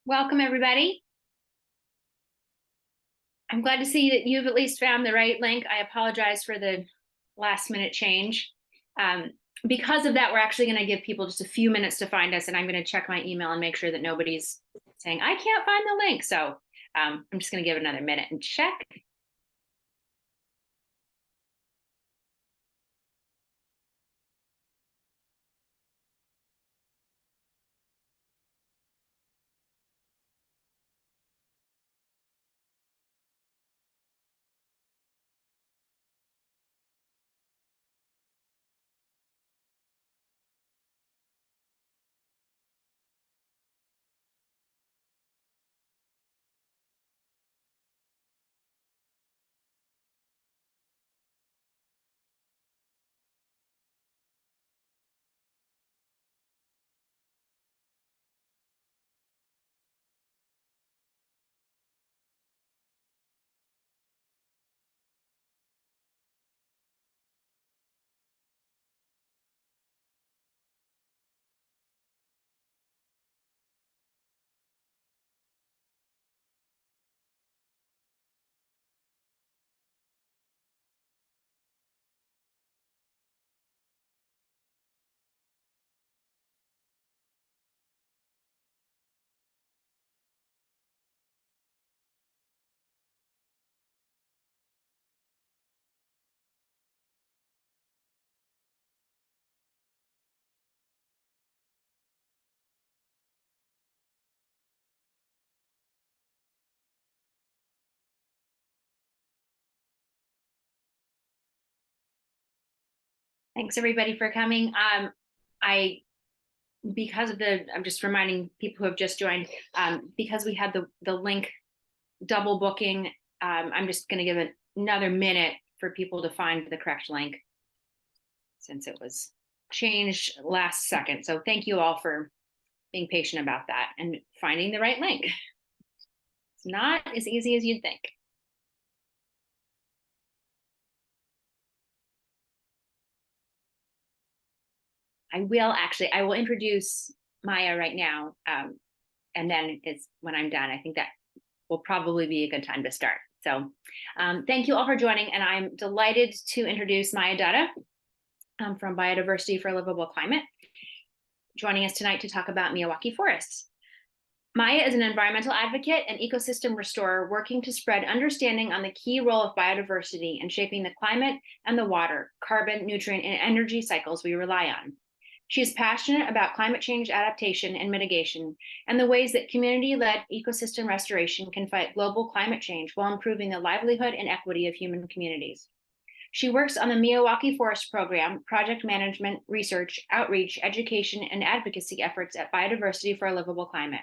Welcome, everybody. I'm glad to see that you've at least found the right link. I apologize for the last minute change. Because of that, we're actually going to give people just a few minutes to find us, and I'm going to check my email and make sure that nobody's saying, I can't find the link. So I'm just going to give it another minute and check. Thanks, everybody, for coming. I'm just reminding people who have just joined, because we had the link double booking, I'm just going to give it another minute for people to find the correct link since it was changed last second. So thank you all for being patient about that and finding the right link. It's not as easy as you'd think. I will introduce Maya right now. And then it's when I'm done, I think that will probably be a good time to start. So thank you all for joining. And I'm delighted to introduce Maya Dutta from Biodiversity for a Livable Climate, joining us tonight to talk about Miyawaki forests. Maya is an environmental advocate and ecosystem restorer working to spread understanding on the key role of biodiversity in shaping the climate and the water, carbon, nutrient, and energy cycles we rely on. She is passionate about climate change adaptation and mitigation and the ways that community-led ecosystem restoration can fight global climate change while improving the livelihood and equity of human communities. She works on the Miyawaki Forest Program, project management, research, outreach, education, and advocacy efforts at Biodiversity for a Livable Climate.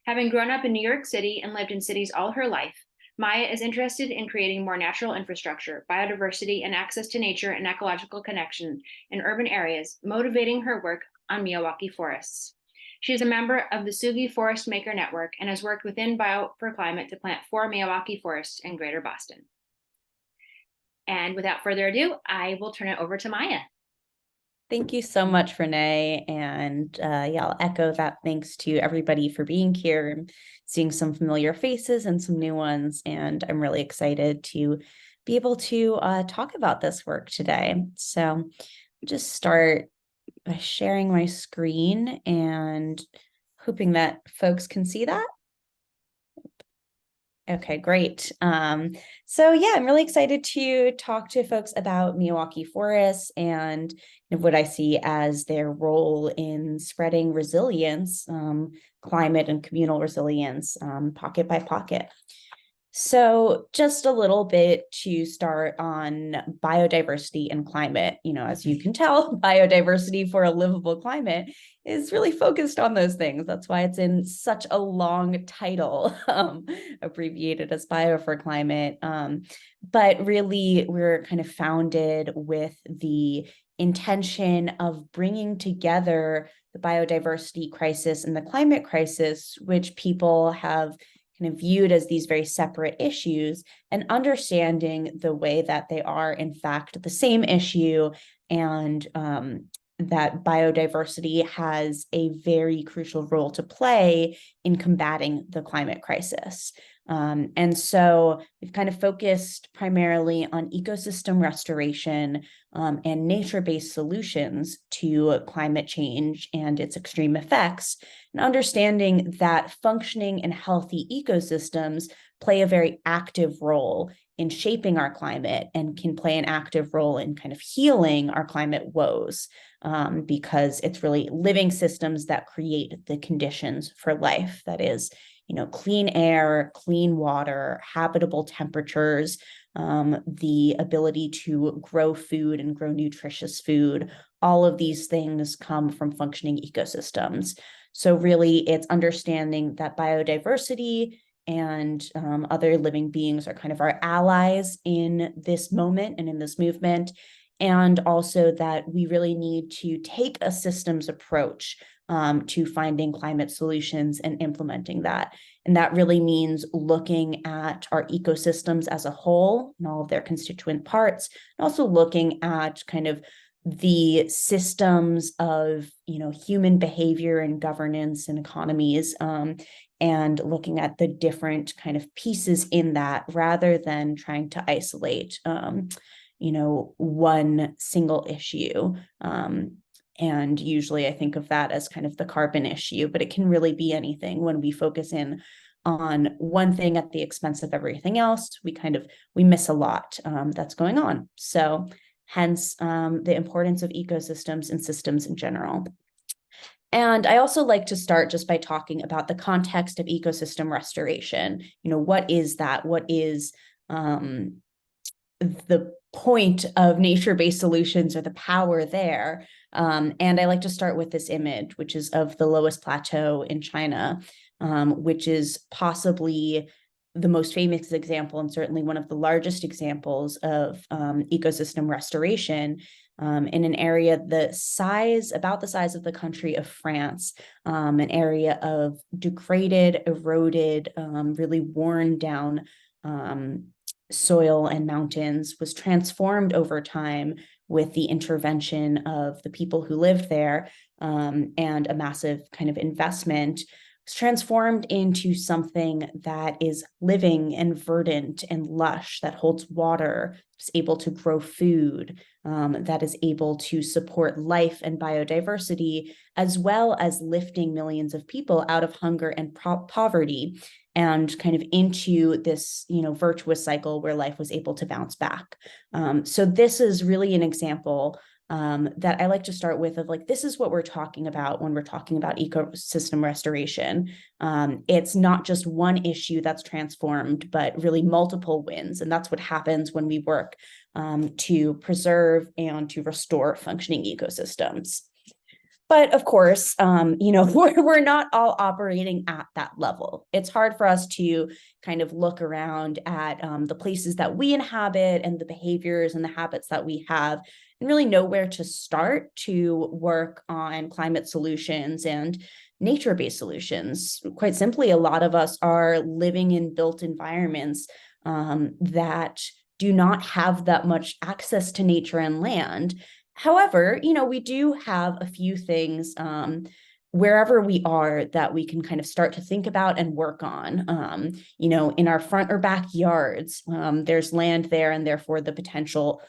Having grown up in New York City and lived in cities all her life, Maya is interested in creating more natural infrastructure, biodiversity, and access to nature and ecological connection in urban areas, motivating her work on Miyawaki forests. She is a member of the Sugi Forest Maker Network and has worked within Bio for Climate to plant 4 Miyawaki forests in Greater Boston. And without further ado, I will turn it over to Maya. Thank you so much, Renee. And yeah, I'll echo that thanks to everybody for being here and seeing some familiar faces and some new ones. And I'm really excited to be able to talk about this work today. So I'll just start by sharing my screen and hoping that folks can see that. Okay, great. So yeah, I'm really excited to talk to folks about Miyawaki forests and what I see as their role in spreading resilience, climate and communal resilience, pocket by pocket. So just a little bit to start on biodiversity and climate. As you can tell, biodiversity for a livable climate is really focused on those things. That's why it's in such a long title, abbreviated as Bio for Climate. But really, we're kind of founded with the intention of bringing together the biodiversity crisis and the climate crisis, which people have kind of viewed as these very separate issues, and understanding the way that they are in fact the same issue, and that biodiversity has a very crucial role to play in combating the climate crisis. And so we've kind of focused primarily on ecosystem restoration and nature-based solutions to climate change and its extreme effects, and understanding that functioning and healthy ecosystems play a very active role in shaping our climate and can play an active role in kind of healing our climate woes, because it's really living systems that create the conditions for life. That is, clean air, clean water, habitable temperatures, the ability to grow food and grow nutritious food. All of these things come from functioning ecosystems. So really, it's understanding that biodiversity and other living beings are kind of our allies in this moment and in this movement. And also that we really need to take a systems approach to finding climate solutions and implementing that. And that really means looking at our ecosystems as a whole and all of their constituent parts, and also looking at kind of the systems of human behavior and governance and economies, and looking at the different kind of pieces in that, rather than trying to isolate one single issue. And usually I think of that as kind of the carbon issue, but it can really be anything. When we focus in on one thing at the expense of everything else, we miss a lot that's going on. So hence the importance of ecosystems and systems in general. And I also like to start just by talking about the context of ecosystem restoration. What is that? What is the point of nature-based solutions, or the power there? And I like to start with this image, which is of the Loess Plateau in China, which is possibly the most famous example, and certainly one of the largest examples of ecosystem restoration in an area about the size of the country of France, an area of degraded, eroded, really worn down soil and mountains, was transformed over time with the intervention of the people who lived there, and a massive kind of investment. It's transformed into something that is living and verdant and lush, that holds water, is able to grow food, that is able to support life and biodiversity, as well as lifting millions of people out of hunger and poverty, and kind of into this, virtuous cycle where life was able to bounce back. So this is really an example that I like to start with, of this is what we're talking about when we're talking about ecosystem restoration. It's not just one issue that's transformed, but really multiple wins. And that's what happens when we work to preserve and to restore functioning ecosystems. But of course, we're not all operating at that level. It's hard for us to kind of look around at the places that we inhabit and the behaviors and the habits that we have, and really know where to start to work on climate solutions and nature-based solutions. Quite simply, a lot of us are living in built environments that do not have that much access to nature and land. However, we do have a few things wherever we are that we can kind of start to think about and work on. In our front or backyards, there's land there, and therefore the potential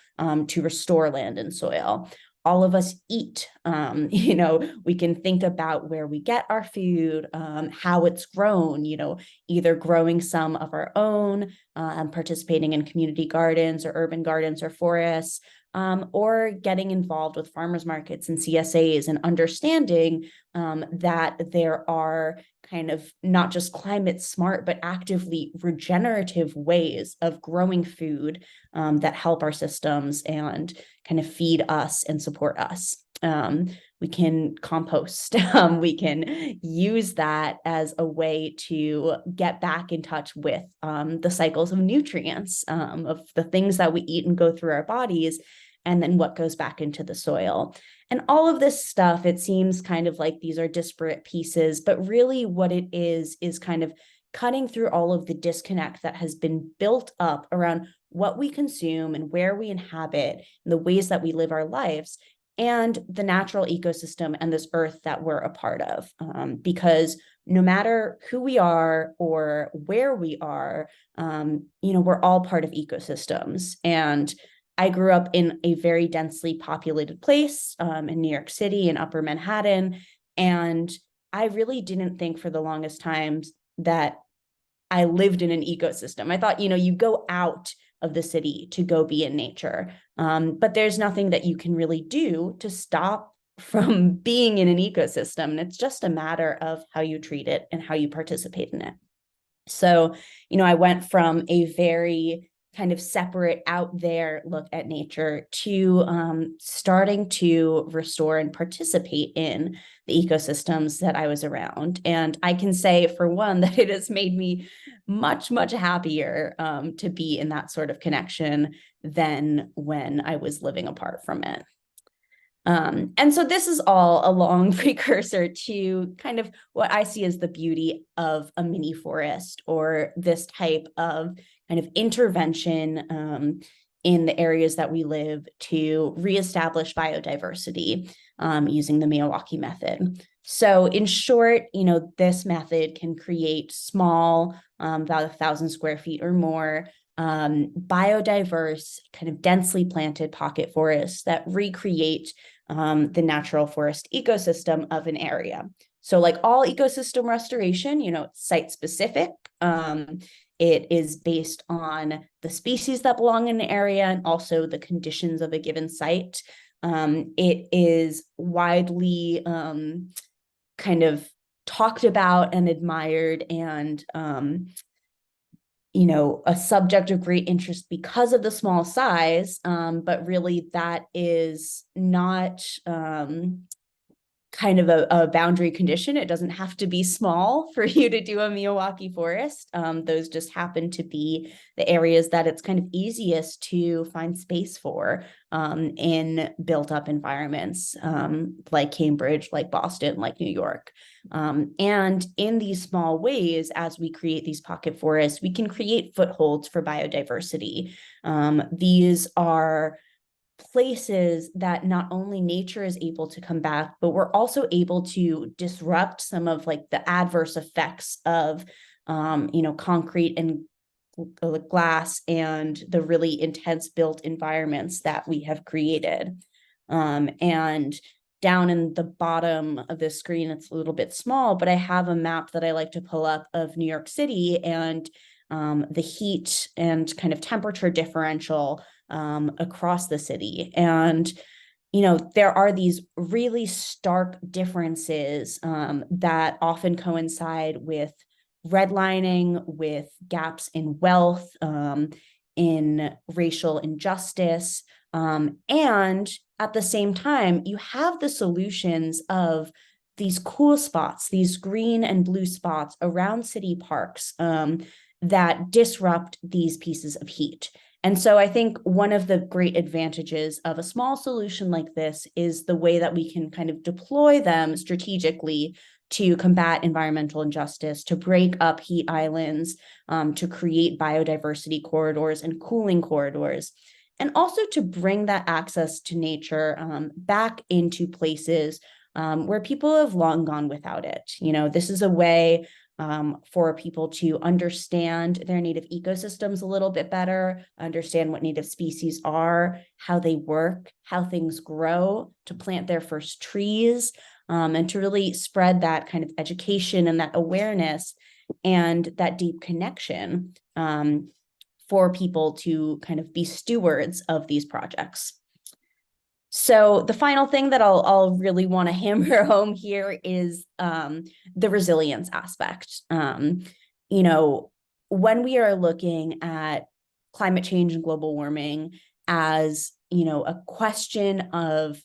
to restore land and soil. All of us eat. We can think about where we get our food, how it's grown, either growing some of our own, participating in community gardens or urban gardens or forests, or getting involved with farmers markets and CSAs, and understanding that there are kind of not just climate smart, but actively regenerative ways of growing food that help our systems and kind of feed us and support us. We can compost. We can use that as a way to get back in touch with the cycles of nutrients, of the things that we eat and go through our bodies, and then what goes back into the soil. And all of this stuff, it seems kind of like these are disparate pieces, but really what it is kind of cutting through all of the disconnect that has been built up around what we consume and where we inhabit and the ways that we live our lives, and the natural ecosystem and this earth that we're a part of. Because no matter who we are or where we are, we're all part of ecosystems. And I grew up in a very densely populated place in New York City in Upper Manhattan. And I really didn't think for the longest times that I lived in an ecosystem. I thought, you go out of the city to go be in nature. But there's nothing that you can really do to stop from being in an ecosystem. And it's just a matter of how you treat it and how you participate in it. So, I went from a very kind of separate out there look at nature to starting to restore and participate in the ecosystems that I was around. And I can say, for one, that it has made me much, much happier to be in that sort of connection than when I was living apart from it. And so this is all a long precursor to kind of what I see as the beauty of a mini forest, or this type of kind of intervention in the areas that we live to reestablish biodiversity using the Miyawaki method. So in short, this method can create small, about 1,000 square feet or more, biodiverse, kind of densely planted pocket forests that recreate the natural forest ecosystem of an area. So like all ecosystem restoration, it's site specific. It is based on the species that belong in an area and also the conditions of a given site. It is widely kind of talked about and admired, and a subject of great interest because of the small size, but really that is not kind of a boundary condition. It doesn't have to be small for you to do a Miyawaki forest. Those just happen to be the areas that it's kind of easiest to find space for in built up environments like Cambridge, like Boston, like New York. And in these small ways, as we create these pocket forests, we can create footholds for biodiversity. These are places that not only nature is able to come back, but we're also able to disrupt some of like the adverse effects of, concrete and glass and the really intense built environments that we have created. And down in the bottom of the screen, it's a little bit small, but I have a map that I like to pull up of New York City and the heat and kind of temperature differential across the city. And, there are these really stark differences that often coincide with redlining, with gaps in wealth, in racial injustice. And at the same time, you have the solutions of these cool spots, these green and blue spots around city parks that disrupt these pieces of heat. And so I think one of the great advantages of a small solution like this is the way that we can kind of deploy them strategically to combat environmental injustice, to break up heat islands, to create biodiversity corridors and cooling corridors, and also to bring that access to nature back into places where people have long gone without it. This is a way for people to understand their native ecosystems a little bit better, understand what native species are, how they work, how things grow, to plant their first trees, and to really spread that kind of education and that awareness and that deep connection for people to kind of be stewards of these projects. So the final thing that I'll really want to hammer home here is the resilience aspect. When we are looking at climate change and global warming as, a question of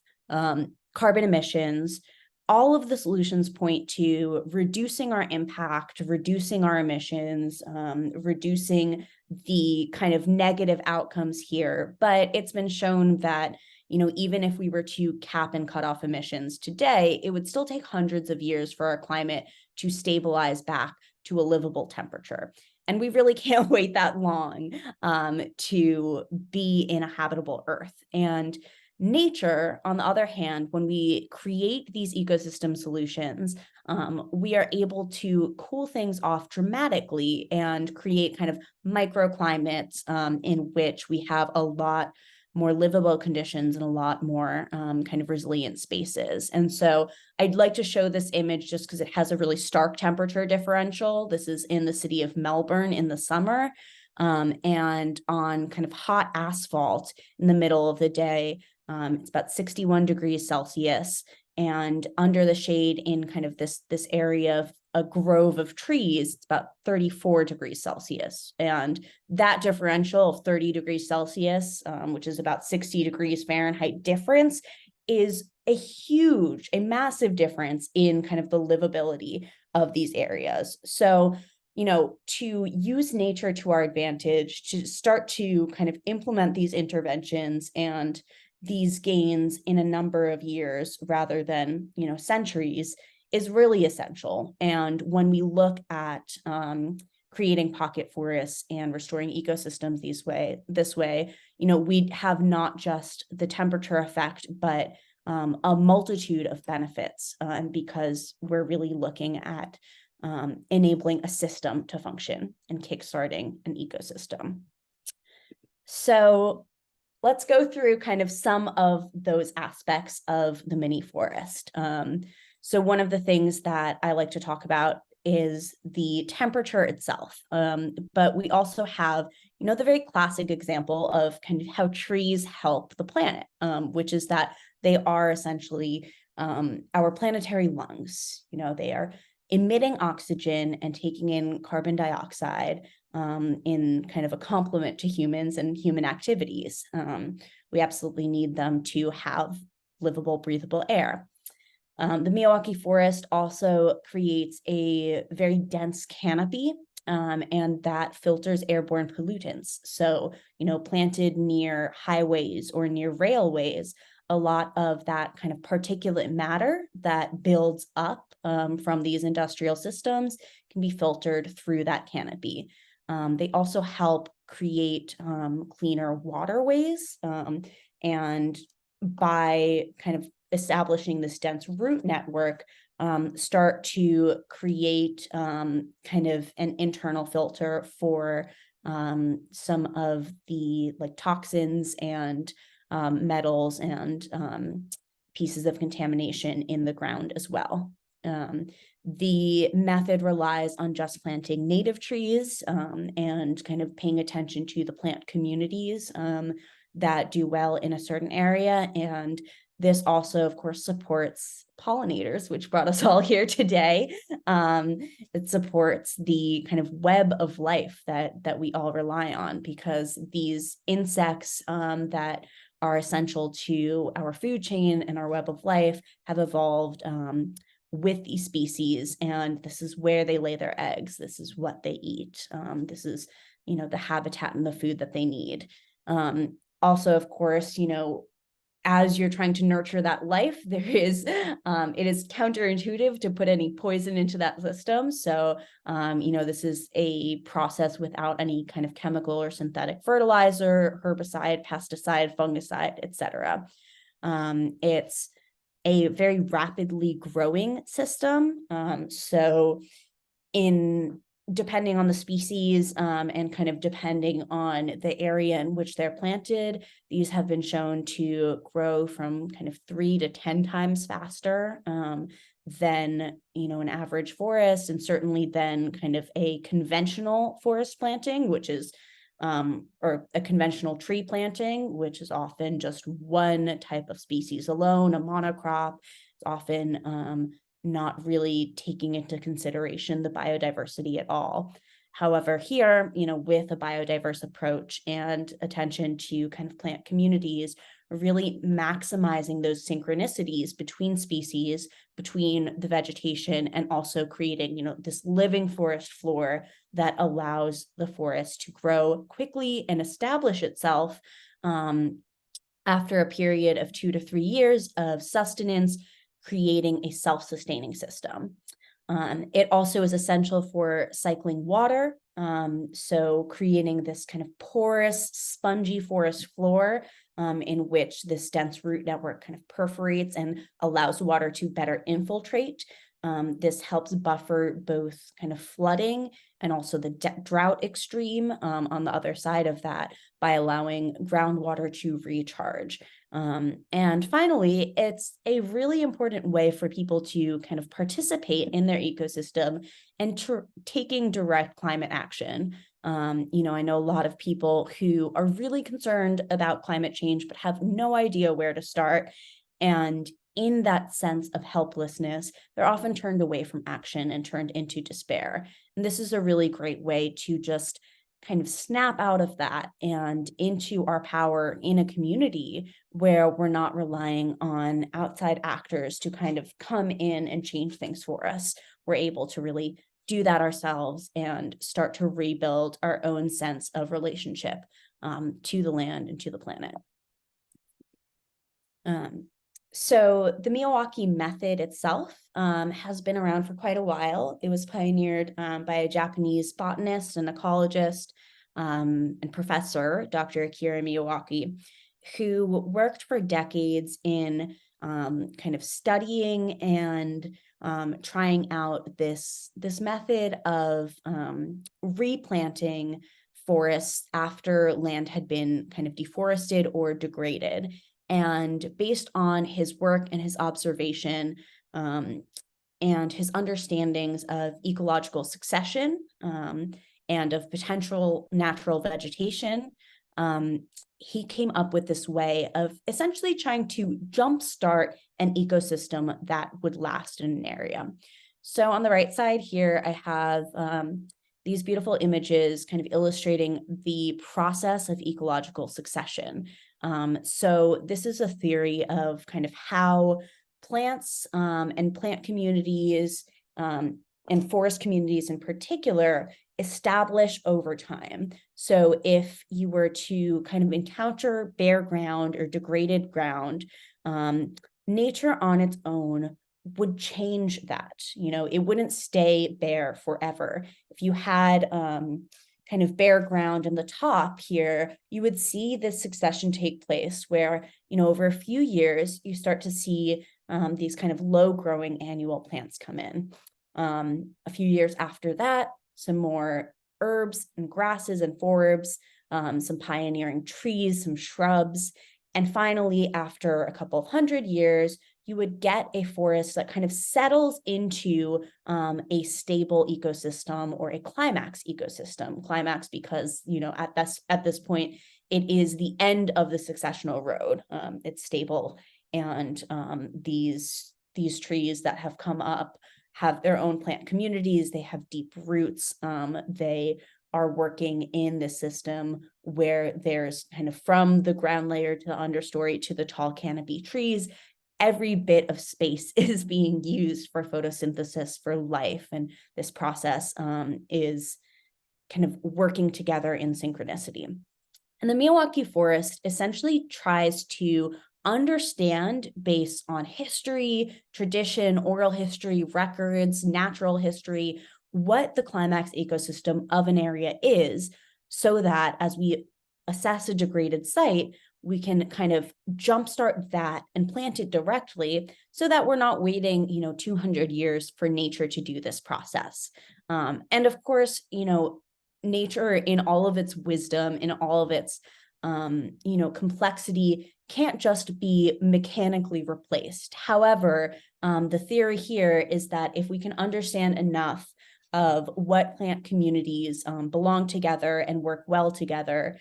carbon emissions, all of the solutions point to reducing our impact, reducing our emissions, reducing the kind of negative outcomes here. But it's been shown that even if we were to cap and cut off emissions today, it would still take hundreds of years for our climate to stabilize back to a livable temperature. And we really can't wait that long to be in a habitable Earth. And Nature, on the other hand, when we create these ecosystem solutions, we are able to cool things off dramatically and create kind of microclimates in which we have a lot more livable conditions and a lot more kind of resilient spaces. And so I'd like to show this image just because it has a really stark temperature differential. This is in the city of Melbourne in the summer. And on kind of hot asphalt in the middle of the day, it's about 61 degrees Celsius. And under the shade in kind of this area of a grove of trees, it's about 34 degrees Celsius. And that differential of 30 degrees Celsius, which is about 60 degrees Fahrenheit difference, is a massive difference in kind of the livability of these areas. So, to use nature to our advantage, to start to kind of implement these interventions and these gains in a number of years rather than, centuries, is really essential. And when we look at creating pocket forests and restoring ecosystems this way, we have not just the temperature effect, but a multitude of benefits, because we're really looking at enabling a system to function and kickstarting an ecosystem. So let's go through kind of some of those aspects of the mini forest. So one of the things that I like to talk about is the temperature itself. But we also have, the very classic example of kind of how trees help the planet, which is that they are essentially our planetary lungs. They are emitting oxygen and taking in carbon dioxide in kind of a complement to humans and human activities. We absolutely need them to have livable, breathable air. The Miyawaki forest also creates a very dense canopy, and that filters airborne pollutants. So, planted near highways or near railways, a lot of that kind of particulate matter that builds up from these industrial systems can be filtered through that canopy. They also help create cleaner waterways, and by kind of establishing this dense root network, start to create kind of an internal filter for some of the toxins and metals and pieces of contamination in the ground as well. The method relies on just planting native trees and kind of paying attention to the plant communities that do well in a certain area. And this also, of course, supports pollinators, which brought us all here today. It supports the kind of web of life that we all rely on, because these insects that are essential to our food chain and our web of life have evolved with these species, and this is where they lay their eggs. This is what they eat. This is, the habitat and the food that they need. Also, of course, as you're trying to nurture that life, it is counterintuitive to put any poison into that system. So, this is a process without any kind of chemical or synthetic fertilizer, herbicide, pesticide, fungicide, etc. It's a very rapidly growing system. So depending on the species and kind of depending on the area in which they're planted, these have been shown to grow from kind of 3 to 10 times faster than, an average forest, and certainly than kind of a conventional forest planting, which is or a conventional tree planting, which is often just one type of species alone, a monocrop. It's often not really taking into consideration the biodiversity at all. However, here, with a biodiverse approach and attention to kind of plant communities, really maximizing those synchronicities between species, between the vegetation, and also creating, this living forest floor that allows the forest to grow quickly and establish itself after a period of 2 to 3 years of sustenance, creating a self-sustaining system. It also is essential for cycling water, so creating this kind of porous, spongy forest floor in which this dense root network kind of perforates and allows water to better infiltrate. This helps buffer both kind of flooding and also the drought extreme on the other side of that by allowing groundwater to recharge. And finally, it's a really important way for people to kind of participate in their ecosystem and taking direct climate action. I know a lot of people who are really concerned about climate change, but have no idea where to start. And in that sense of helplessness, they're often turned away from action and turned into despair. And this is a really great way to just kind of snap out of that and into our power in a community where we're not relying on outside actors to kind of come in and change things for us. We're able to really do that ourselves and start to rebuild our own sense of relationship to the land and to the planet. So the Miyawaki method itself has been around for quite a while. It was pioneered by a Japanese botanist and ecologist and professor, Dr. Akira Miyawaki, who worked for decades in kind of studying and trying out this method of replanting forests after land had been kind of deforested or degraded. And based on his work and his observation and his understandings of ecological succession and of potential natural vegetation, he came up with this way of essentially trying to jumpstart an ecosystem that would last in an area. So on the right side here, I have these beautiful images kind of illustrating the process of ecological succession. So this is a theory of kind of how plants and plant communities and forest communities in particular establish over time. So if you were to kind of encounter bare ground or degraded ground, nature on its own would change that. It wouldn't stay bare forever. If you had kind of bare ground in the top here, you would see this succession take place where, over a few years, you start to see these kind of low growing annual plants come in. A few years after that, some more herbs and grasses and forbs, some pioneering trees, some shrubs. And finally, after a couple of 100 years, you would get a forest that kind of settles into a stable ecosystem or a climax ecosystem. Climax because, at this point, it is the end of the successional road. It's stable, and these trees that have come up have their own plant communities. They have deep roots. They are working in this system where there's kind of from the ground layer to the understory to the tall canopy trees, every bit of space is being used for photosynthesis for life. And this process is kind of working together in synchronicity. And the Miyawaki forest essentially tries to understand, based on history, tradition, oral history, records, natural history, what the climax ecosystem of an area is, so that as we assess a degraded site, we can kind of jumpstart that and plant it directly so that we're not waiting, 200 years for nature to do this process. And of course, nature in all of its wisdom, in all of its, complexity, can't just be mechanically replaced. However, the theory here is that if we can understand enough of what plant communities belong together and work well together,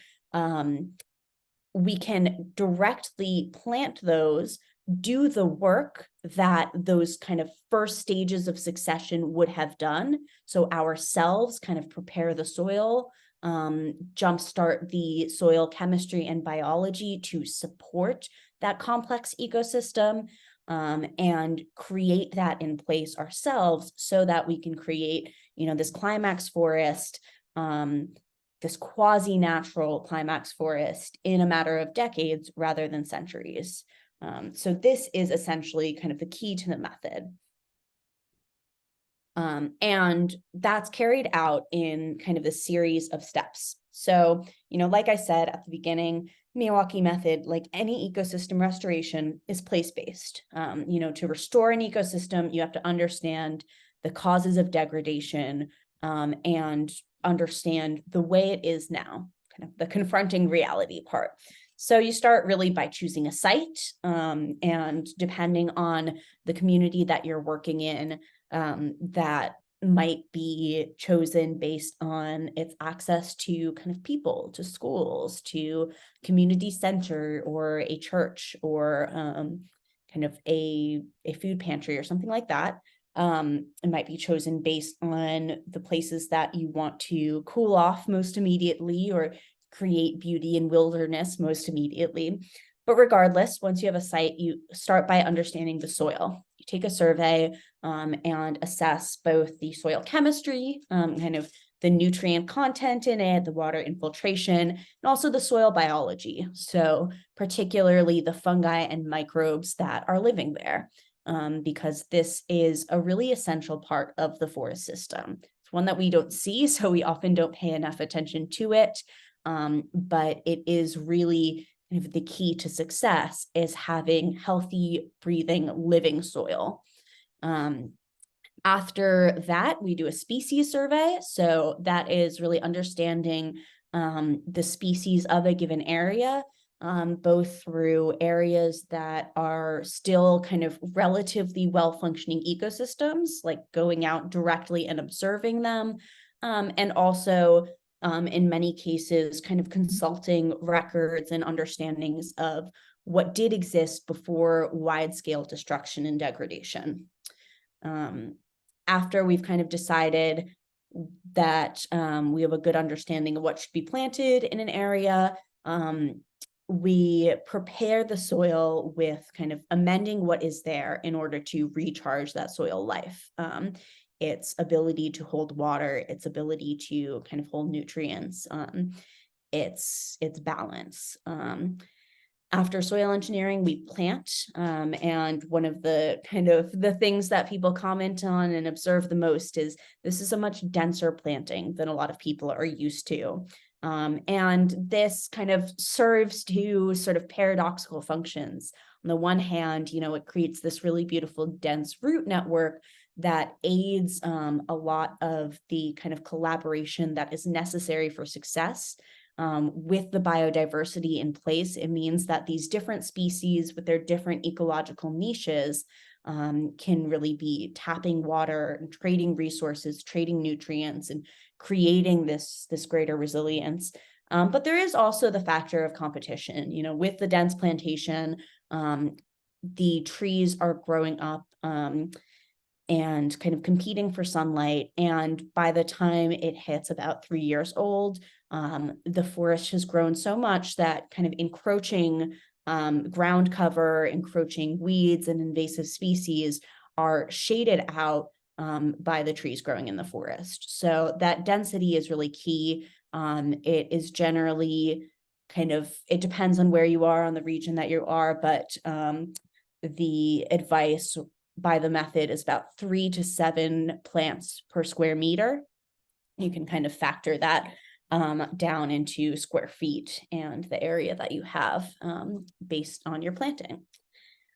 we can directly plant those, do the work that those kind of first stages of succession would have done. So ourselves kind of prepare the soil, jumpstart the soil chemistry and biology to support that complex ecosystem, and create that in place ourselves so that we can create, this climax forest, this quasi-natural climax forest in a matter of decades rather than centuries. So this is essentially kind of the key to the method. And that's carried out in kind of the series of steps. So, like I said at the beginning, Miyawaki method, like any ecosystem restoration, is place-based. To restore an ecosystem, you have to understand the causes of degradation, and understand the way it is now, kind of the confronting reality part. So you start really by choosing a site, and depending on the community that you're working in, that might be chosen based on its access to kind of people, to schools, to community center or a church, or kind of a food pantry or something like that. It might be chosen based on the places that you want to cool off most immediately, or create beauty and wilderness most immediately. But regardless, once you have a site, you start by understanding the soil. You take a survey, and assess both the soil chemistry, kind of the nutrient content in it, the water infiltration, and also the soil biology. So particularly the fungi and microbes that are living there, because this is a really essential part of the forest system. It's one that we don't see, so we often don't pay enough attention to it. But it is really kind of the key to success, is having healthy, breathing, living soil. After that, we do a species survey. So that is really understanding the species of a given area, both through areas that are still kind of relatively well-functioning ecosystems, like going out directly and observing them, and also in many cases, kind of consulting records and understandings of what did exist before wide-scale destruction and degradation. After we've kind of decided that we have a good understanding of what should be planted in an area, we prepare the soil with kind of amending what is there in order to recharge that soil life. Its ability to hold water, its ability to kind of hold nutrients, its balance. After soil engineering, we plant, and one of the kind of the things that people comment on and observe the most is this is a much denser planting than a lot of people are used to. And this kind of serves to sort of paradoxical functions. On the one hand, it creates this really beautiful dense root network that aids a lot of the kind of collaboration that is necessary for success. With the biodiversity in place, it means that these different species with their different ecological niches can really be tapping water and trading resources, trading nutrients, and creating this greater resilience. But there is also the factor of competition. With the dense plantation, the trees are growing up and kind of competing for sunlight. And by the time it hits about 3 years old, the forest has grown so much that kind of encroaching ground cover, encroaching weeds and invasive species are shaded out by the trees growing in the forest. So that density is really key. It is generally it depends on where you are on the region that you are, but the advice by the method is about 3 to 7 plants per square meter. You can kind of factor that down into square feet and the area that you have based on your planting.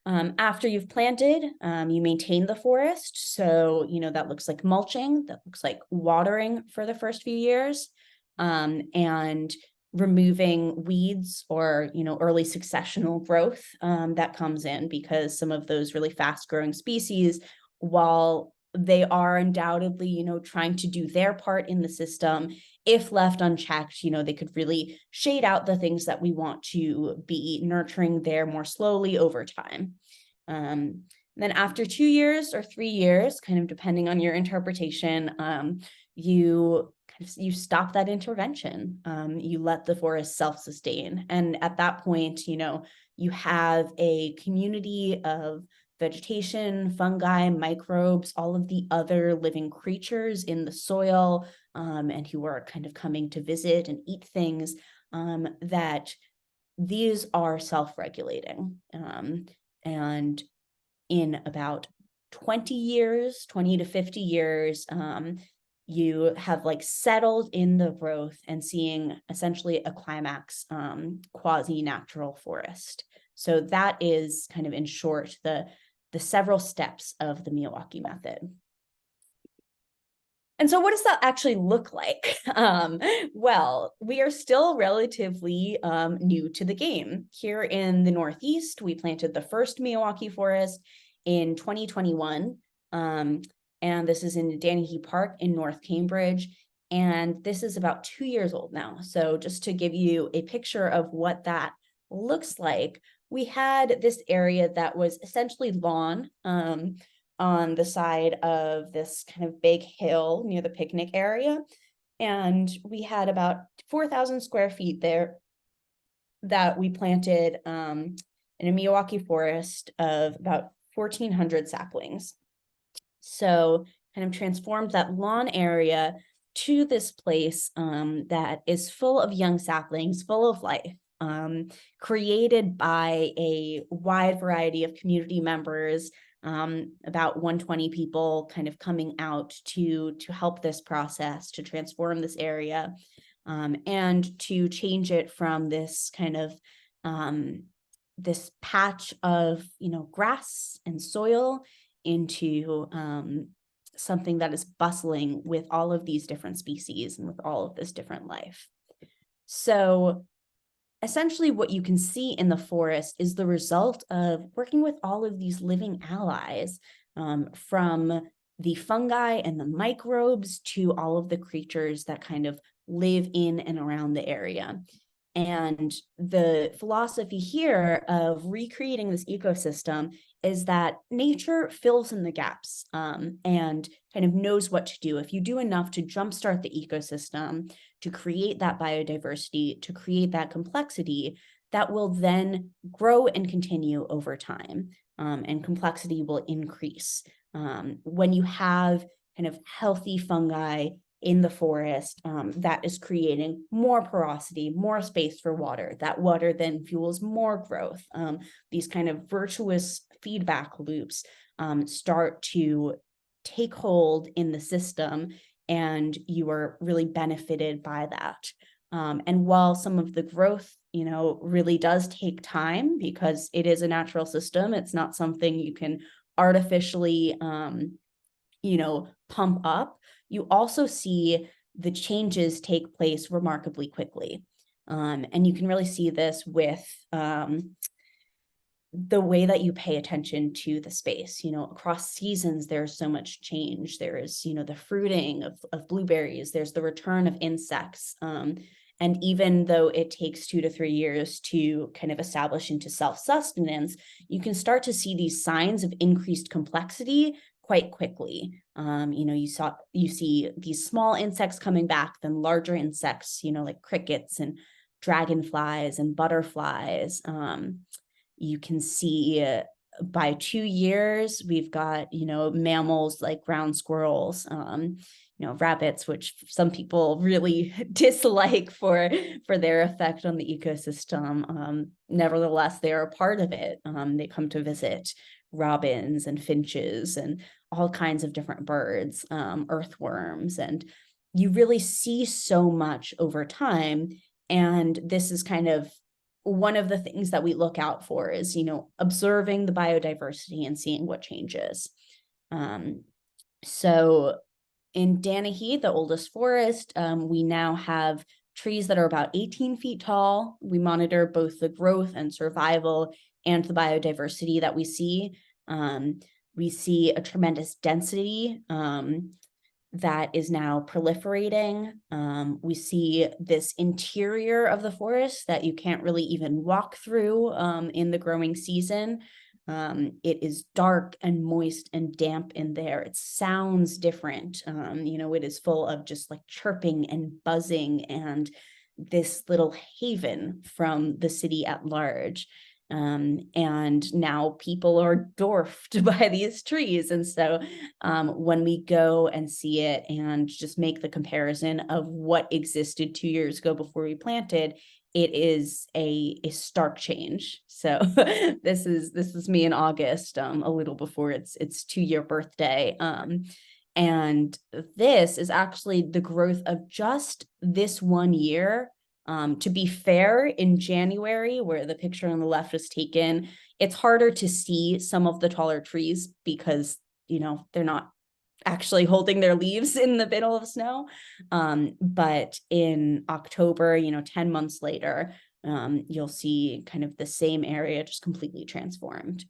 After you've planted, you maintain the forest. So, that looks like mulching, that looks like watering for the first few years, and removing weeds or, early successional growth that comes in, because some of those really fast growing species, while they are undoubtedly, trying to do their part in the system, if left unchecked, they could really shade out the things that we want to be nurturing there more slowly over time. Then after 2 years or 3 years, kind of depending on your interpretation, you stop that intervention. You let the forest self-sustain. And at that point, you have a community of vegetation, fungi, microbes, all of the other living creatures in the soil, and who are kind of coming to visit and eat things, that these are self-regulating. And in about 20 years, 20 to 50 years, you have like settled in the growth and seeing essentially a climax quasi-natural forest. So that is kind of in short the several steps of the Miyawaki method. And so what does that actually look like? Well, we are still relatively new to the game. Here in the Northeast, we planted the first Miyawaki forest in 2021. And this is in Danahy Park in North Cambridge. And this is about 2 years old now. So just to give you a picture of what that looks like, we had this area that was essentially lawn on the side of this kind of big hill near the picnic area. And we had about 4,000 square feet there that we planted in a Miyawaki forest of about 1,400 saplings. So kind of transformed that lawn area to this place that is full of young saplings, full of life, created by a wide variety of community members, about 120 people kind of coming out to help this process, to transform this area, and to change it from this kind of this patch of grass and soil into something that is bustling with all of these different species and with all of this different life. So essentially what you can see in the forest is the result of working with all of these living allies, from the fungi and the microbes to all of the creatures that kind of live in and around the area. And the philosophy here of recreating this ecosystem is that nature fills in the gaps, and kind of knows what to do. If you do enough to jumpstart the ecosystem, to create that biodiversity, to create that complexity, that will then grow and continue over time, and complexity will increase. When you have kind of healthy fungi in the forest, that is creating more porosity, more space for water. That water then fuels more growth. These kind of virtuous feedback loops start to take hold in the system, and you are really benefited by that. And while some of the growth, really does take time because it is a natural system, it's not something you can artificially, pump up. You also see the changes take place remarkably quickly. And you can really see this with the way that you pay attention to the space. Across seasons, there's so much change. There is, the fruiting of blueberries, there's the return of insects. And even though it takes 2 to 3 years to kind of establish into self-sustenance, you can start to see these signs of increased complexity quite quickly. You see these small insects coming back, then larger insects, like crickets and dragonflies and butterflies. You can see by 2 years, we've got, mammals like ground squirrels, rabbits, which some people really dislike for their effect on the ecosystem. Nevertheless, they are a part of it. They come to visit robins and finches and all kinds of different birds, earthworms, and you really see so much over time. And this is kind of one of the things that we look out for is, observing the biodiversity and seeing what changes. So in Danahy, the oldest forest, we now have trees that are about 18 feet tall. We monitor both the growth and survival and the biodiversity that we see. We see a tremendous density that is now proliferating. We see this interior of the forest that you can't really even walk through in the growing season. It is dark and moist and damp in there. It sounds different. It is full of just like chirping and buzzing and this little haven from the city at large. And now people are dwarfed by these trees. And so when we go and see it and just make the comparison of what existed 2 years ago before we planted, it is a stark change. So this is me in August, a little before its 2-year birthday. And this is actually the growth of just this 1 year. To be fair, in January, where the picture on the left was taken, it's harder to see some of the taller trees because, they're not actually holding their leaves in the middle of snow. But in October, 10 months later, you'll see kind of the same area just completely transformed.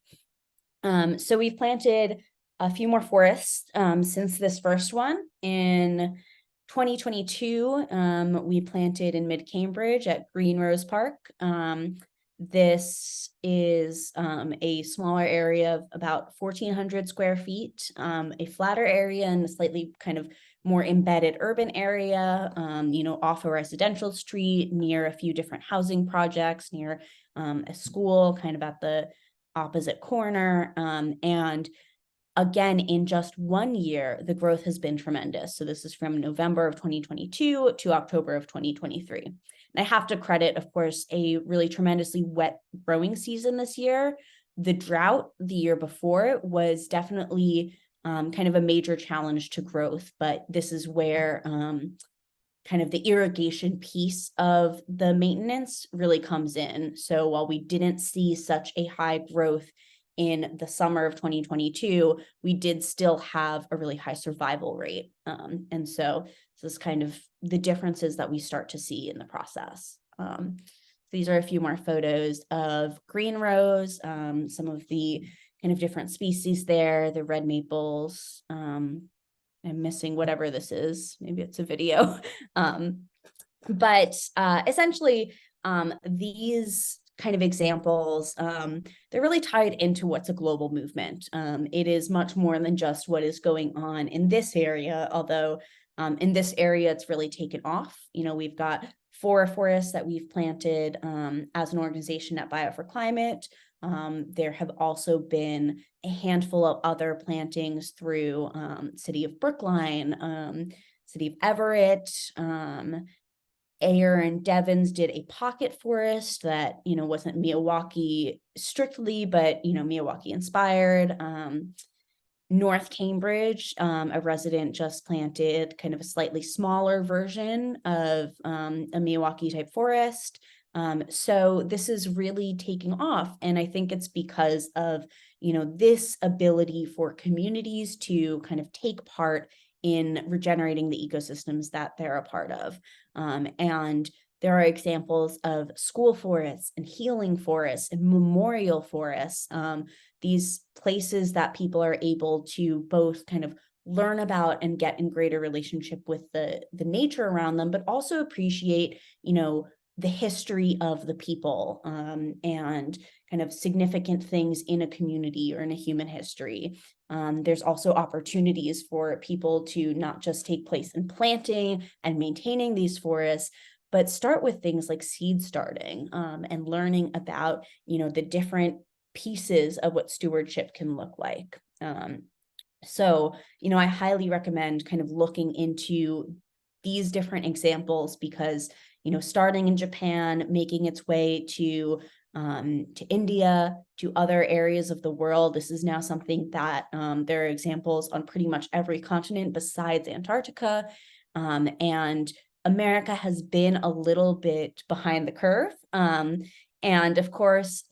So we've planted a few more forests since this first one. In 2022, we planted in Mid-Cambridge at Green Rose Park. This is a smaller area of about 1,400 square feet, a flatter area and a slightly kind of more embedded urban area, off a residential street, near a few different housing projects, near a school, kind of at the opposite corner. And again, in just 1 year, the growth has been tremendous. So this is from November of 2022 to October of 2023. And I have to credit, of course, a really tremendously wet growing season this year. The drought the year before was definitely kind of a major challenge to growth, but this is where kind of the irrigation piece of the maintenance really comes in. So while we didn't see such a high growth in the summer of 2022, we did still have a really high survival rate. And so this is kind of the differences that we start to see in the process. These are a few more photos of green rose, some of the kind of different species there, the red maples. I'm missing whatever this is. Maybe it's a video. But essentially, these kind of examples, they're really tied into what's a global movement. It is much more than just what is going on in this area, although in this area, it's really taken off. We've got 4 forests that we've planted as an organization at Bio for Climate. There have also been a handful of other plantings through City of Brookline, City of Everett, Ayer and Devons did a pocket forest that, wasn't Miyawaki strictly, but, Miyawaki inspired. North Cambridge, a resident just planted kind of a slightly smaller version of a Miyawaki type forest. So this is really taking off. And I think it's because of, this ability for communities to kind of take part in regenerating the ecosystems that they're a part of. And there are examples of school forests and healing forests and memorial forests, these places that people are able to both kind of learn about and get in greater relationship with the nature around them, but also appreciate, the history of the people and kind of significant things in a community or in a human history. There's also opportunities for people to not just take place in planting and maintaining these forests, but start with things like seed starting and learning about, the different pieces of what stewardship can look like. So, I highly recommend kind of looking into these different examples because, starting in Japan, making its way to India, to other areas of the world. This is now something that there are examples on pretty much every continent besides Antarctica. And America has been a little bit behind the curve. And of course,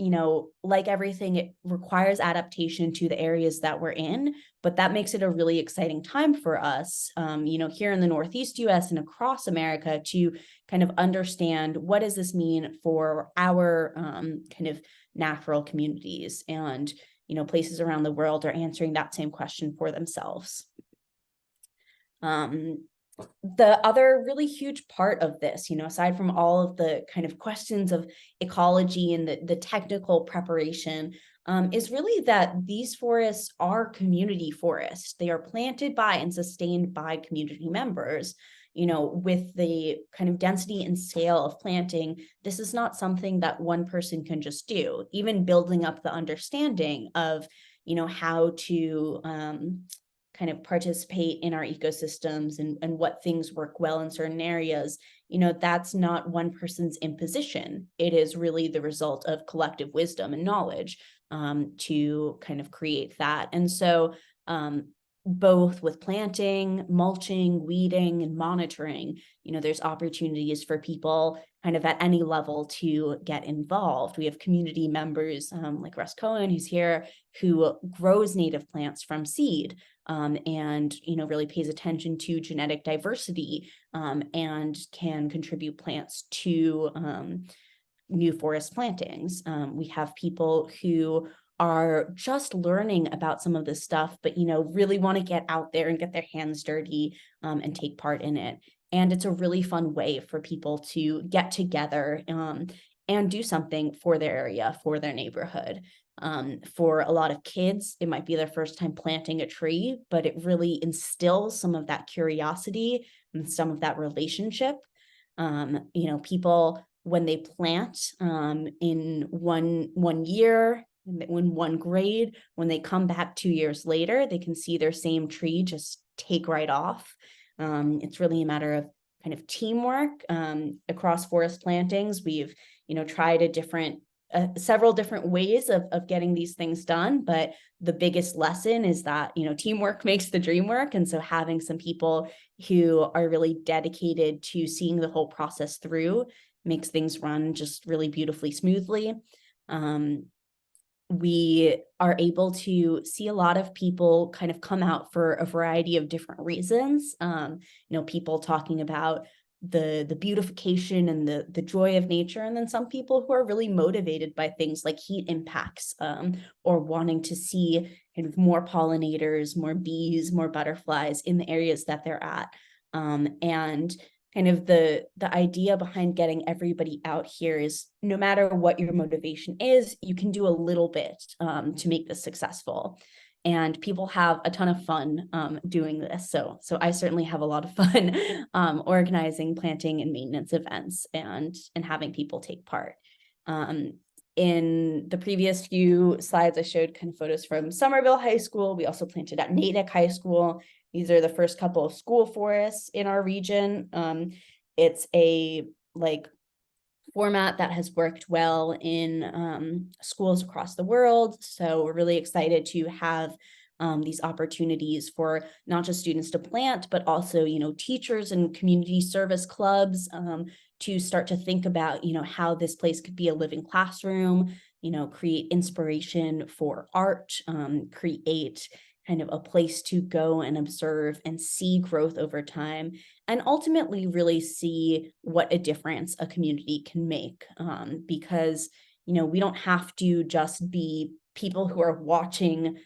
like everything, it requires adaptation to the areas that we're in, but that makes it a really exciting time for us, here in the Northeast US and across America to kind of understand what does this mean for our kind of natural communities, and, places around the world are answering that same question for themselves. The other really huge part of this, aside from all of the kind of questions of ecology and the technical preparation, is really that these forests are community forests. They are planted by and sustained by community members. with the kind of density and scale of planting, this is not something that one person can just do. Even building up the understanding of, how to kind of participate in our ecosystems and what things work well in certain areas, that's not one person's imposition. It is really the result of collective wisdom and knowledge to kind of create that. And so both with planting, mulching, weeding, and monitoring, there's opportunities for people kind of at any level to get involved. We have community members like Russ Cohen, who's here, who grows native plants from seed and, really pays attention to genetic diversity and can contribute plants to new forest plantings. We have people who are just learning about some of this stuff, but, really want to get out there and get their hands dirty and take part in it. And it's a really fun way for people to get together and do something for their area, for their neighborhood. For a lot of kids, it might be their first time planting a tree, but it really instills some of that curiosity and some of that relationship. People, when they plant in one year, in one grade, when they come back 2 years later, they can see their same tree just take right off. It's really a matter of kind of teamwork across forest plantings. We've, tried several different ways of getting these things done, but the biggest lesson is that, teamwork makes the dream work. And so having some people who are really dedicated to seeing the whole process through makes things run just really beautifully smoothly. We are able to see a lot of people kind of come out for a variety of different reasons. People talking about the beautification and the joy of nature, and then some people who are really motivated by things like heat impacts or wanting to see kind of more pollinators, more bees, more butterflies in the areas that they're at. And kind of the idea behind getting everybody out here is no matter what your motivation is, you can do a little bit to make this successful. And people have a ton of fun doing this. So I certainly have a lot of fun organizing, planting, and maintenance events and having people take part. In the previous few slides, I showed kind of photos from Somerville High School. We also planted at Natick High School. These are the first couple of school forests in our region. It's a format that has worked well in schools across the world. So we're really excited to have these opportunities for not just students to plant, but also, teachers and community service clubs to start to think about, how this place could be a living classroom, create inspiration for art, create kind of a place to go and observe and see growth over time, and ultimately really see what a difference a community can make. Because, we don't have to just be people who are watching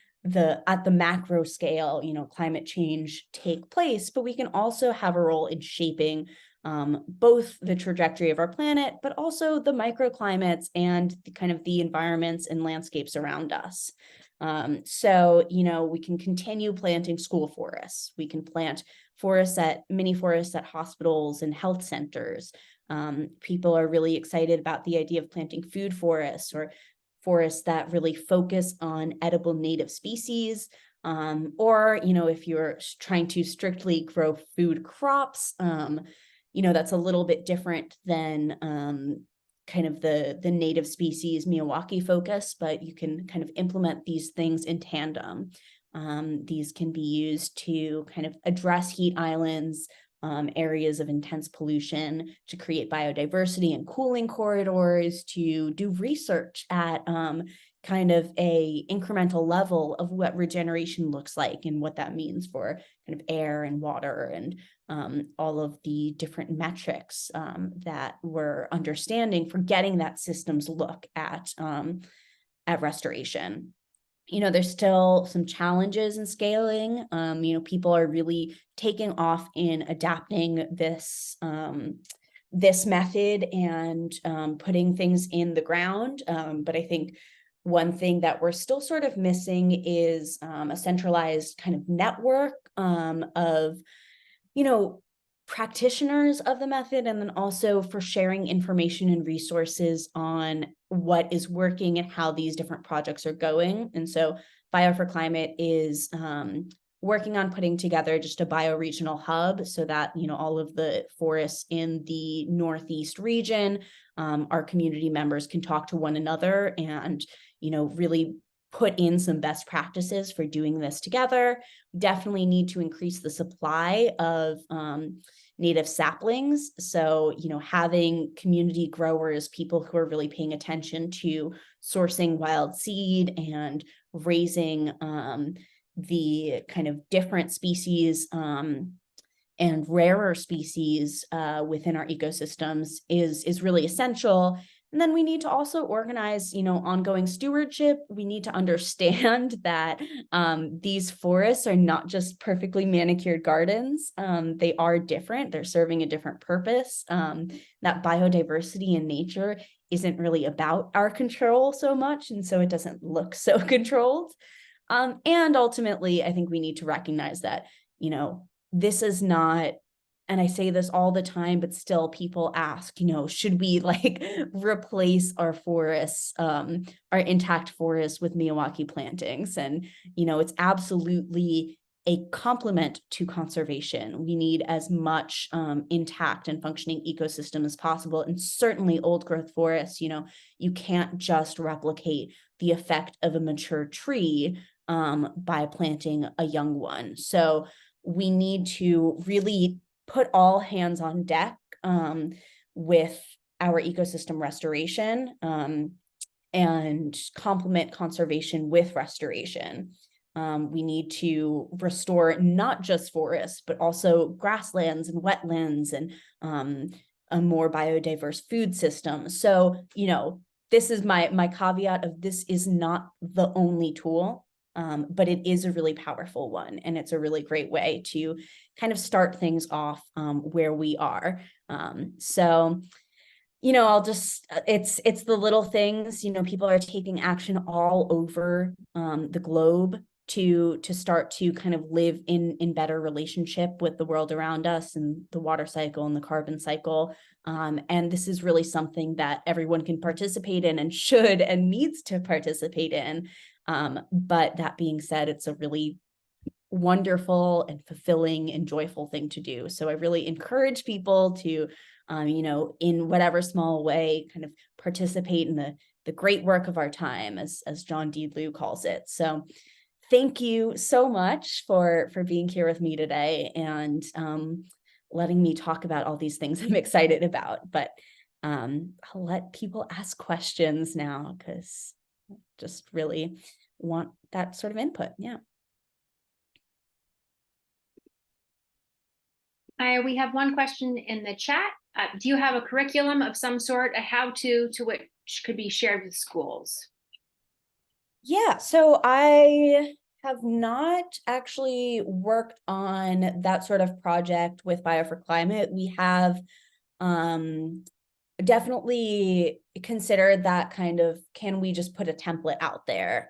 at the macro scale, climate change take place, but we can also have a role in shaping both the trajectory of our planet, but also the microclimates and the environments and landscapes around us. So, we can continue planting school forests. We can plant mini forests at hospitals and health centers. People are really excited about the idea of planting food forests or forests that really focus on edible native species. Or, if you're trying to strictly grow food crops, that's a little bit different than kind of the native species Miyawaki focus, but you can kind of implement these things in tandem. These can be used to kind of address heat islands, areas of intense pollution, to create biodiversity and cooling corridors, to do research at kind of a incremental level of what regeneration looks like and what that means for kind of air and water and all of the different metrics that we're understanding for getting that systems look at restoration. There's still some challenges in scaling. People are really taking off in adapting this method and putting things in the ground. But I think one thing that we're still sort of missing is a centralized kind of network of, practitioners of the method, and then also for sharing information and resources on what is working and how these different projects are going. And so Bio for Climate is working on putting together just a bioregional hub so that, you know, all of the forests in the Northeast region, our community members can talk to one another and, you know, really put in some best practices for doing this together. Definitely need to increase the supply of native saplings. So, you know, having community growers, people who are really paying attention to sourcing wild seed and raising the kind of different species and rarer species within our ecosystems is really essential. And then we need to also organize, you know, ongoing stewardship. We need to understand that these forests are not just perfectly manicured gardens. They are different. They're serving a different purpose. That biodiversity in nature isn't really about our control so much, and so it doesn't look so controlled. And ultimately, I think we need to recognize that, you know, this is not, and I say this all the time, but still people ask, you know, should we like replace our forests, our intact forests with Miyawaki plantings? And, you know, it's absolutely a complement to conservation. We need as much intact and functioning ecosystem as possible. And certainly old growth forests, you know, you can't just replicate the effect of a mature tree by planting a young one. So we need to really put all hands on deck with our ecosystem restoration and complement conservation with restoration. We need to restore not just forests, but also grasslands and wetlands and a more biodiverse food system. So, you know, this is my caveat of this is not the only tool. But it is a really powerful one, and it's a really great way to kind of start things off where we are. So, you know, I'll just, it's the little things, you know, people are taking action all over the globe to start to kind of live in better relationship with the world around us and the water cycle and the carbon cycle. And this is really something that everyone can participate in and should and needs to participate in. But that being said, it's a really wonderful and fulfilling and joyful thing to do. So I really encourage people to, you know, in whatever small way, kind of participate in the great work of our time, as John D. Liu calls it. So thank you so much for being here with me today and letting me talk about all these things I'm excited about. But I'll let people ask questions now because just really want that sort of input. Yeah. We have one question in the chat. Do you have a curriculum of some sort, a how-to which could be shared with schools? Yeah, so I have not actually worked on that sort of project with Bio for Climate. We have definitely considered that kind of, can we just put a template out there?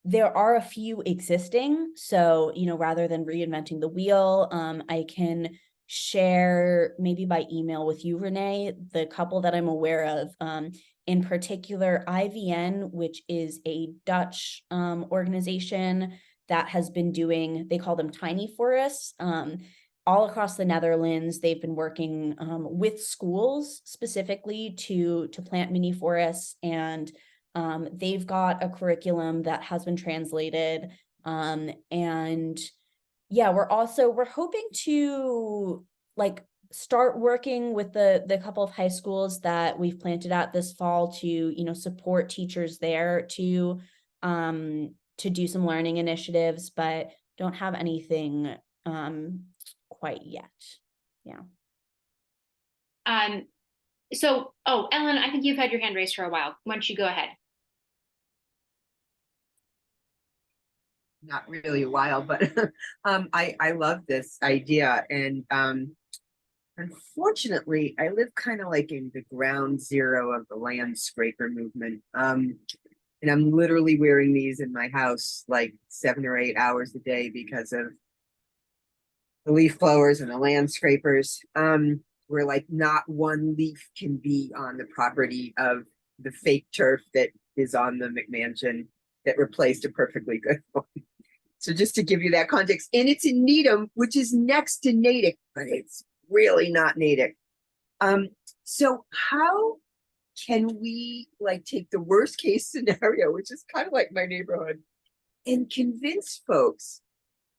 There are a few existing, so, you know, rather than reinventing the wheel, I can share maybe by email with you, Renee, the couple that I'm aware of. In particular, IVN, which is a Dutch organization that has been doing, they call them tiny forests, all across the Netherlands. They've been working with schools specifically to plant mini forests, and they've got a curriculum that has been translated. And yeah, we're hoping to like start working with the couple of high schools that we've planted at this fall to, you know, support teachers there to do some learning initiatives, but don't have anything quite yet. Yeah. So, oh, Ellen, I think you've had your hand raised for a while. Why don't you go ahead? Not really a while, but I love this idea. And unfortunately, I live kind of like in the ground zero of the land scraper movement. And I'm literally wearing these in my house like 7 or 8 hours a day because of the leaf blowers and the land scrapers, where like not one leaf can be on the property of the fake turf that is on the McMansion that replaced a perfectly good one. So just to give you that context, and it's in Needham, which is next to Natick, but it's really not Natick. So how can we like take the worst case scenario, which is kind of like my neighborhood, and convince folks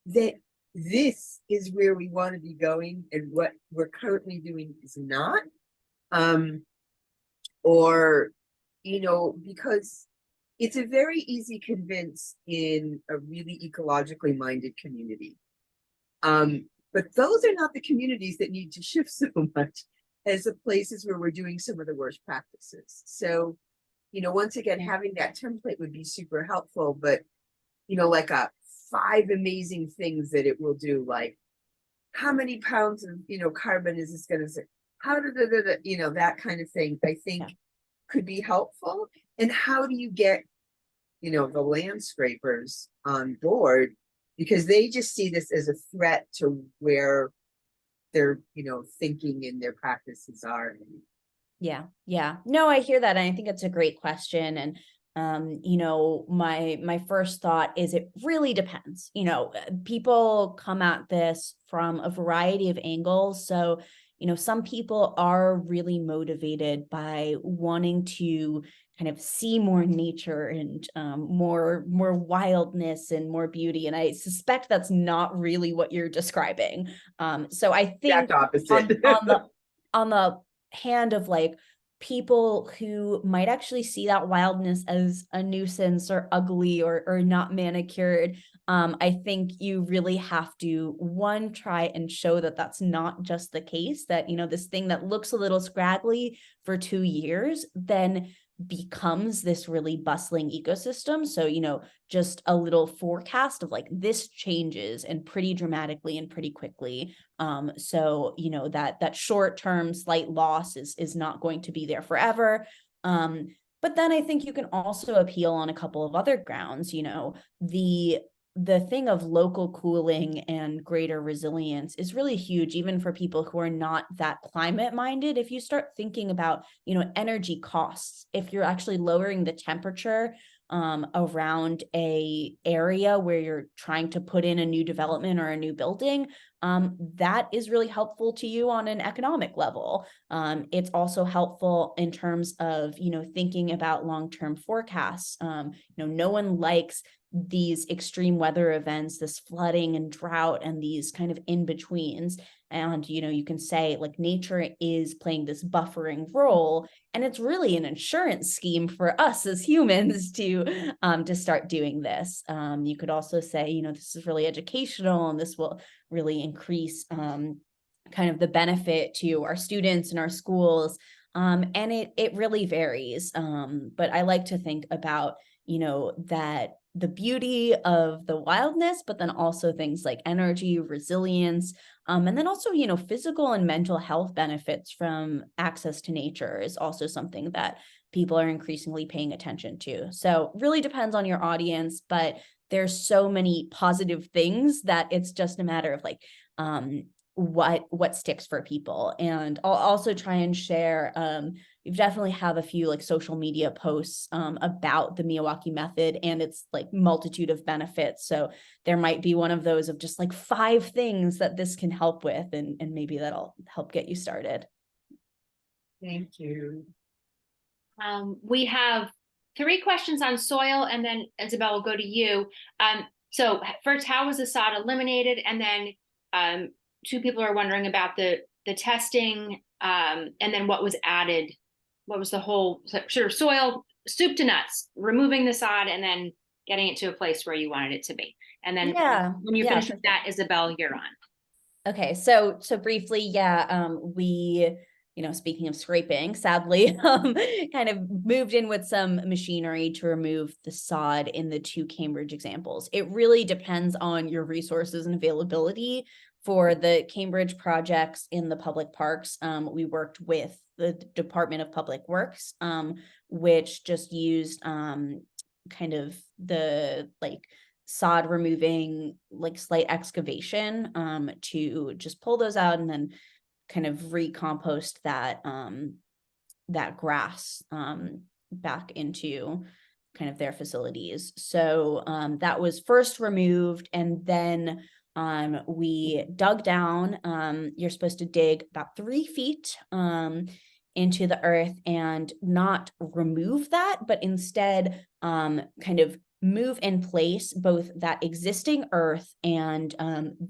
that this is where we want to be going and what we're currently doing is not? Or, you know, because it's a very easy convince in a really ecologically minded community. But those are not the communities that need to shift so much as the places where we're doing some of the worst practices. So, you know, once again, having that template would be super helpful, but, you know, like 5 amazing things that it will do, like how many pounds of, you know, carbon is this going to say? How did you know, that kind of thing, I think could be helpful. And how do you get, you know, the land scrapers on board? Because they just see this as a threat to where their, you know, thinking and their practices are. Yeah. No, I hear that. And I think it's a great question. And you know, my first thought is it really depends. You know, people come at this from a variety of angles. So, you know, some people are really motivated by wanting to kind of see more nature and more wildness and more beauty. And I suspect that's not really what you're describing. So I think Exact opposite. on the hand of like people who might actually see that wildness as a nuisance or ugly or not manicured, I think you really have to, one, try and show that that's not just the case, that, you know, this thing that looks a little scraggly for 2 years then becomes this really bustling ecosystem. So, you know, just a little forecast of like this changes and pretty dramatically and pretty quickly. So, you know, that short-term slight loss is not going to be there forever. But then I think you can also appeal on a couple of other grounds. You know, the thing of local cooling and greater resilience is really huge, even for people who are not that climate minded. If you start thinking about, you know, energy costs, if you're actually lowering the temperature around a area where you're trying to put in a new development or a new building, that is really helpful to you on an economic level. It's also helpful in terms of, you know, thinking about long-term forecasts. You know, no one likes these extreme weather events, this flooding and drought and these kind of in-betweens. And, you know, you can say like nature is playing this buffering role, and it's really an insurance scheme for us as humans to start doing this. You could also say, you know, this is really educational and this will really increase kind of the benefit to our students and our schools. And it really varies. But I like to think about, you know, that the beauty of the wildness, but then also things like energy, resilience, and then also, you know, physical and mental health benefits from access to nature is also something that people are increasingly paying attention to. So really depends on your audience, but there's so many positive things that it's just a matter of like, what sticks for people. And I'll also try and share, we definitely have a few like social media posts about the Miyawaki method and its like multitude of benefits. So there might be one of those of just like 5 things that this can help with, and maybe that'll help get you started. Thank you. We have 3 questions on soil, and then Isabel will go to you. So first, how was the sod eliminated? And then 2 people are wondering about the testing, and then what was added. What was the whole sort of soil, soup to nuts, removing the sod and then getting it to a place where you wanted it to be. And then when you finish with that, Isabel, you're on. Okay, so briefly, we, you know, speaking of scraping, sadly, kind of moved in with some machinery to remove the sod in the 2 Cambridge examples. It really depends on your resources and availability. For the Cambridge projects in the public parks, we worked with the Department of Public Works, which just used kind of the like sod removing, like slight excavation to just pull those out and then kind of recompost that that grass back into kind of their facilities. So that was first removed, and then we dug down. You're supposed to dig about 3 feet into the earth and not remove that, but instead kind of move in place both that existing earth and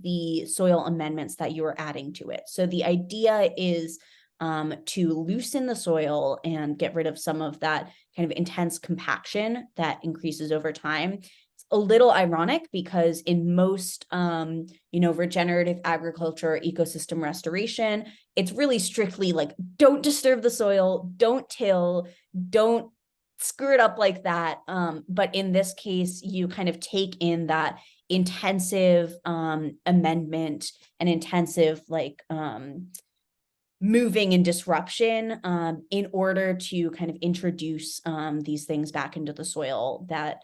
the soil amendments that you are adding to it. So the idea is to loosen the soil and get rid of some of that kind of intense compaction that increases over time. It's a little ironic because in most, regenerative agriculture, ecosystem restoration, it's really strictly like, don't disturb the soil, don't till, don't screw it up like that. But in this case, you kind of take in that intensive amendment and intensive moving and disruption in order to kind of introduce these things back into the soil that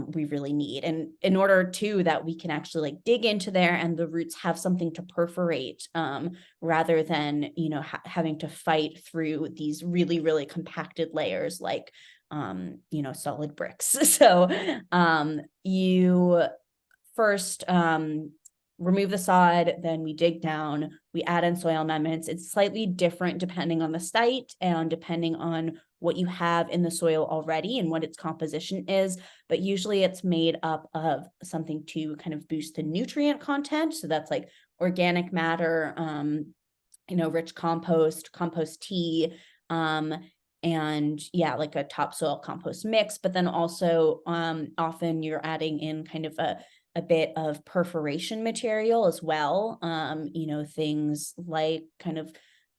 we really need. And in order too, that we can actually like dig into there and the roots have something to perforate rather than, having to fight through these really, really compacted layers like, solid bricks. So you first remove the sod, then we dig down, we add in soil amendments. It's slightly different depending on the site and depending on what you have in the soil already and what its composition is, but usually it's made up of something to kind of boost the nutrient content. So that's like organic matter, rich compost tea, and yeah, like a topsoil compost mix, but then also often you're adding in kind of a bit of perforation material as well. Things like kind of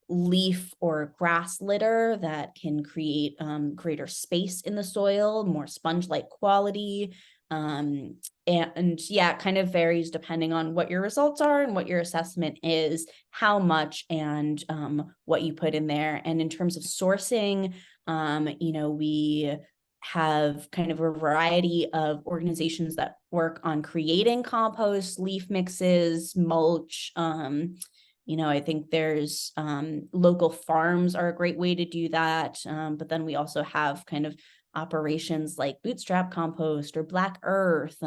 leaf or grass litter that can create greater space in the soil, more sponge-like quality. And yeah, it kind of varies depending on what your results are and what your assessment is, how much and what you put in there. And in terms of sourcing, we have kind of a variety of organizations that work on creating compost, leaf mixes, mulch. I think there's local farms are a great way to do that. But then we also have kind of operations like bootstrap compost or black earth.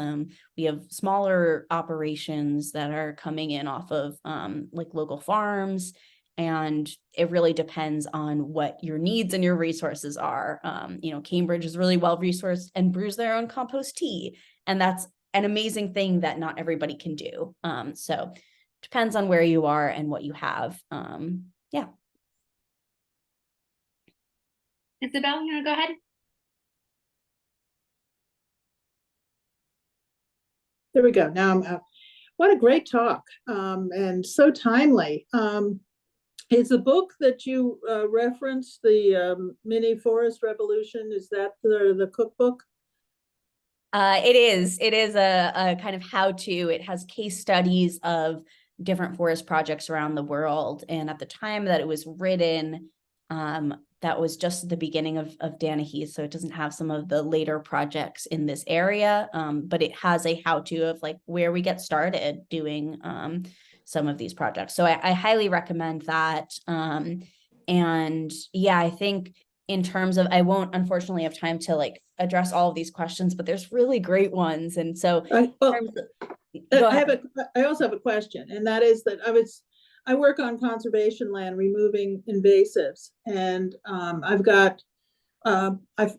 We have smaller operations that are coming in off of like local farms. And it really depends on what your needs and your resources are. Cambridge is really well resourced and brews their own compost tea. And that's an amazing thing that not everybody can do. So depends on where you are and what you have. Yeah. Isabel, you want to go ahead? There we go. Now I'm out. What a great talk, and so timely. Is the book that you referenced, the Mini Forest Revolution, is that the cookbook? It is a kind of how-to. It has case studies of different forest projects around the world. And at the time that it was written, that was just the beginning of Danahy. So it doesn't have some of the later projects in this area, but it has a how-to of like where we get started doing some of these projects. So I highly recommend that. And yeah, I think in terms of, I won't unfortunately have time to like address all of these questions, but there's really great ones. And so I also have a question, and that is that I work on conservation land, removing invasives, and I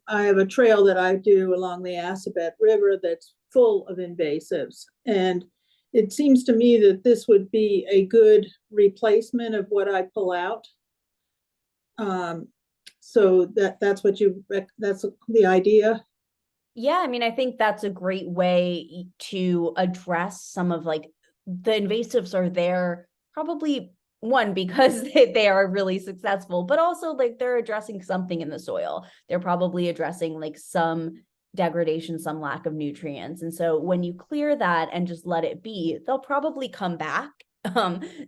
have a trail that I do along the Assabet River that's full of invasives, and it seems to me that this would be a good replacement of what I pull out. So that's the idea. Yeah, I mean, I think that's a great way to address some of like the invasives are there probably one because they are really successful, but also like they're addressing something in the soil. They're probably addressing like some degradation, some lack of nutrients. And so when you clear that and just let it be, they'll probably come back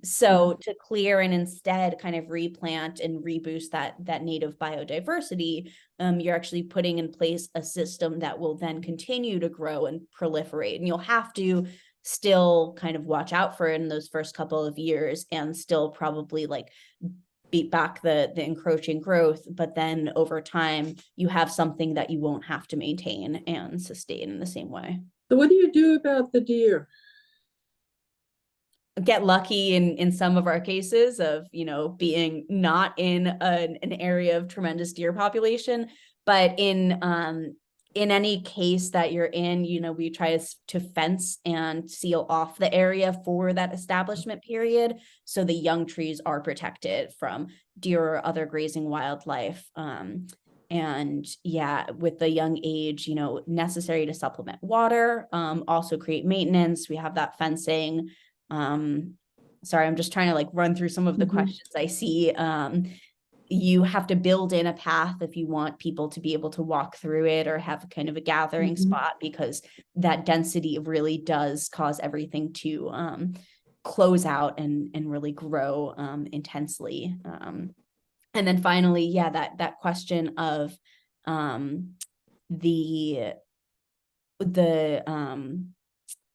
So to clear and instead kind of replant and reboost that native biodiversity, you're actually putting in place a system that will then continue to grow and proliferate. And you'll have to still kind of watch out for it in those first couple of years and still probably like beat back the encroaching growth, but then over time you have something that you won't have to maintain and sustain in the same way. So what do you do about the deer? Get lucky in some of our cases of, you know, being not in an area of tremendous deer population, but in any case that you're in, you know, we try to fence and seal off the area for that establishment period, so the young trees are protected from deer or other grazing wildlife. And yeah, with the young age, you know, necessary to supplement water, also create maintenance. We have that fencing. Sorry, I'm just trying to like run through some of the questions I see. You have to build in a path if you want people to be able to walk through it or have kind of a gathering spot, because that density really does cause everything to close out and really grow intensely. And then finally, yeah, that question of the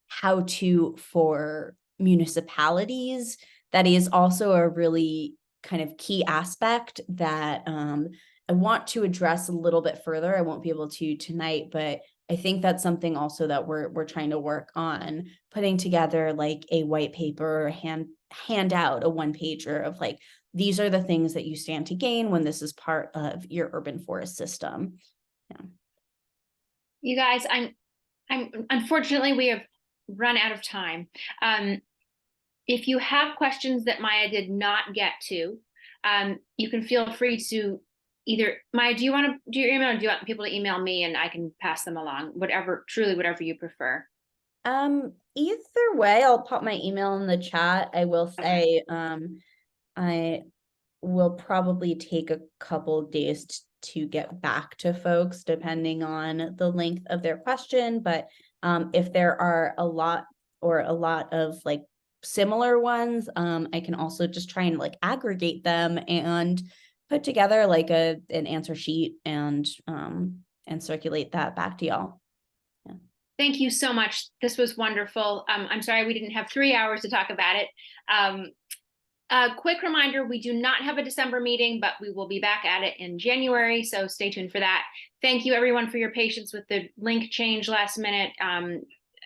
how to for municipalities, that is also a really kind of key aspect that I want to address a little bit further. I won't be able to tonight, but I think that's something also that we're trying to work on, putting together like a white paper, hand out a one pager of like, these are the things that you stand to gain when this is part of your urban forest system. Yeah. You guys, I'm unfortunately we have run out of time. If you have questions that Maya did not get to, you can feel free to either, Maya, do you want to do your email, or do you want people to email me and I can pass them along? Whatever you prefer. Either way, I'll pop my email in the chat. I will say, I will probably take a couple days to get back to folks depending on the length of their question. But if there are a lot of like similar ones, I can also just try and like aggregate them and put together like an answer sheet and circulate that back to y'all. Yeah. Thank you so much. This was wonderful. I'm sorry we didn't have 3 hours to talk about it. A quick reminder, we do not have a December meeting, but we will be back at it in January, so stay tuned for that. Thank you everyone for your patience with the link change last minute.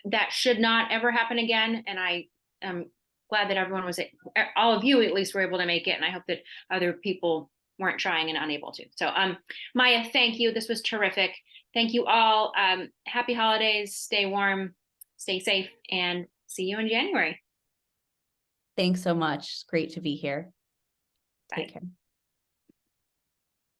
That should not ever happen again, and I am glad that everyone was, all of you at least, were able to make it, and I hope that other people weren't trying and unable to. So Maya, thank you. This was terrific. Thank you all. Happy holidays, stay warm, stay safe, and see you in January. Thanks so much. It's great to be here. Bye. Take care.